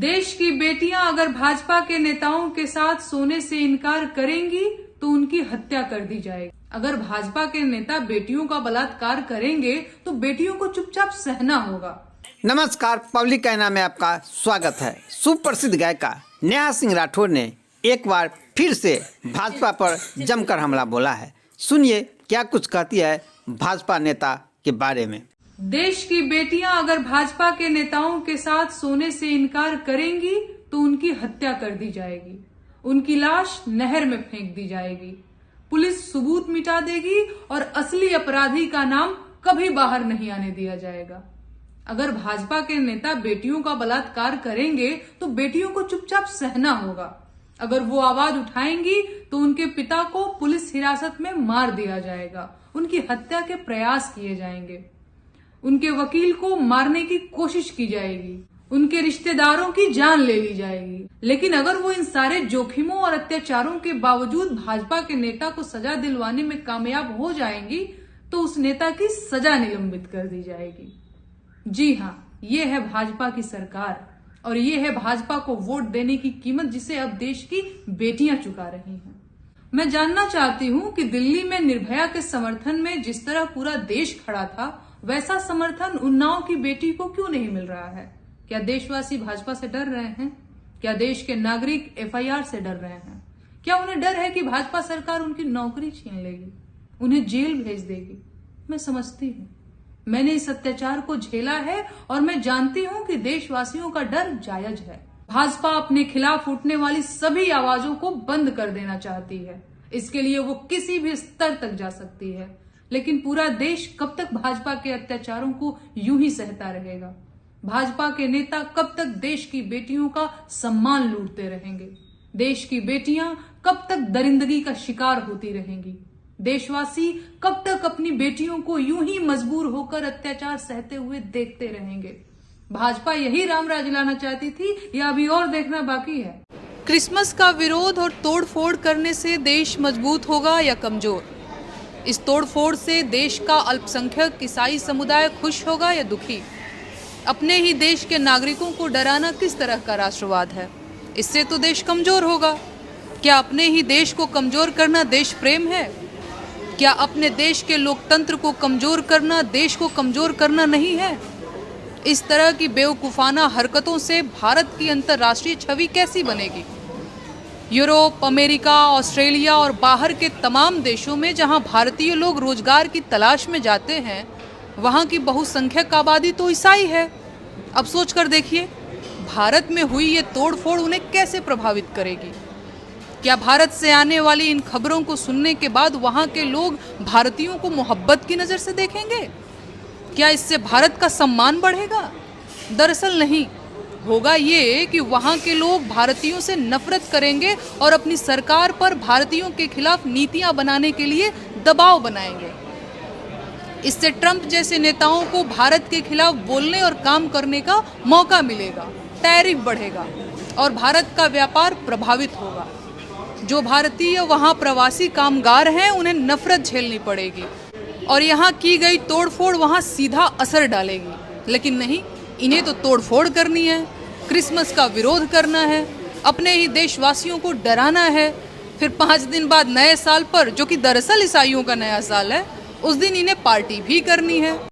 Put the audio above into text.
देश की बेटियां अगर भाजपा के नेताओं के साथ सोने से इनकार करेंगी तो उनकी हत्या कर दी जाएगी। अगर भाजपा के नेता बेटियों का बलात्कार करेंगे तो बेटियों को चुपचाप सहना होगा। नमस्कार, पब्लिक कहना में आपका स्वागत है। सुप्रसिद्ध गायिका नेहा सिंह राठौर ने एक बार फिर से भाजपा पर जमकर हमला बोला है। सुनिए क्या कुछ कहती है भाजपा नेता के बारे में। देश की बेटियां अगर भाजपा के नेताओं के साथ सोने से इनकार करेंगी तो उनकी हत्या कर दी जाएगी। उनकी लाश नहर में फेंक दी जाएगी। पुलिस सबूत मिटा देगी और असली अपराधी का नाम कभी बाहर नहीं आने दिया जाएगा। अगर भाजपा के नेता बेटियों का बलात्कार करेंगे तो बेटियों को चुपचाप सहना होगा। अगर वो आवाज उठाएंगी तो उनके पिता को पुलिस हिरासत में मार दिया जाएगा। उनकी हत्या के प्रयास किए जाएंगे। उनके वकील को मारने की कोशिश की जाएगी। उनके रिश्तेदारों की जान ले ली जाएगी। लेकिन अगर वो इन सारे जोखिमों और अत्याचारों के बावजूद भाजपा के नेता को सजा दिलवाने में कामयाब हो जाएंगी तो उस नेता की सजा निलंबित कर दी जाएगी। जी हाँ, ये है भाजपा की सरकार और ये है भाजपा को वोट देने की कीमत जिसे अब देश की बेटियां चुका रही हैं। मैं जानना चाहती हूँ कि दिल्ली में निर्भया के समर्थन में जिस तरह पूरा देश खड़ा था वैसा समर्थन उन्नाव की बेटी को क्यों नहीं मिल रहा है? क्या देशवासी भाजपा से डर रहे हैं? क्या देश के नागरिक एफआईआर से डर रहे हैं? क्या उन्हें डर है कि भाजपा सरकार उनकी नौकरी छीन लेगी, उन्हें जेल भेज देगी? मैं समझती हूँ, मैंने इस अत्याचार को झेला है और मैं जानती हूँ कि देशवासियों का डर जायज है। भाजपा अपने खिलाफ उठने वाली सभी आवाजों को बंद कर देना चाहती है। इसके लिए वो किसी भी स्तर तक जा सकती है। लेकिन पूरा देश कब तक भाजपा के अत्याचारों को यूं ही सहता रहेगा? भाजपा के नेता कब तक देश की बेटियों का सम्मान लूटते रहेंगे? देश की बेटियां कब तक दरिंदगी का शिकार होती रहेंगी? देशवासी कब तक अपनी बेटियों को यूं ही मजबूर होकर अत्याचार सहते हुए देखते रहेंगे? भाजपा यही राम राज लाना चाहती थी या अभी और देखना बाकी है? क्रिसमस का विरोध और तोड़फोड़ करने से देश मजबूत होगा या कमजोर? इस तोड़फोड़ से देश का अल्पसंख्यक ईसाई समुदाय खुश होगा या दुखी? अपने ही देश के नागरिकों को डराना किस तरह का राष्ट्रवाद है? इससे तो देश कमजोर होगा। क्या अपने ही देश को कमजोर करना देश प्रेम है? क्या अपने देश के लोकतंत्र को कमजोर करना देश को कमजोर करना नहीं है? इस तरह की बेवकूफाना हरकतों से भारत की अंतर्राष्ट्रीय छवि कैसी बनेगी? यूरोप, अमेरिका, ऑस्ट्रेलिया और बाहर के तमाम देशों में जहां भारतीय लोग रोजगार की तलाश में जाते हैं, वहां की बहुसंख्यक आबादी तो ईसाई है। अब सोच कर देखिए, भारत में हुई ये तोड़फोड़ उन्हें कैसे प्रभावित करेगी? क्या भारत से आने वाली इन खबरों को सुनने के बाद वहां के लोग भारतीयों को मोहब्बत की नज़र से देखेंगे? क्या इससे भारत का सम्मान बढ़ेगा? दरअसल नहीं, होगा ये कि वहां के लोग भारतीयों से नफरत करेंगे और अपनी सरकार पर भारतीयों के खिलाफ नीतियां बनाने के लिए दबाव बनाएंगे। इससे ट्रंप जैसे नेताओं को भारत के खिलाफ बोलने और काम करने का मौका मिलेगा, टैरिफ बढ़ेगा और भारत का व्यापार प्रभावित होगा। जो भारतीय वहां प्रवासी कामगार हैं उन्हें नफरत झेलनी पड़ेगी और यहाँ की गई तोड़फोड़ वहां सीधा असर डालेगी। लेकिन नहीं, इन्हें तो तोड़फोड़ करनी है, क्रिसमस का विरोध करना है, अपने ही देशवासियों को डराना है। फिर 5 दिन बाद नए साल पर, जो कि दरअसल ईसाइयों का नया साल है, उस दिन इन्हें पार्टी भी करनी है।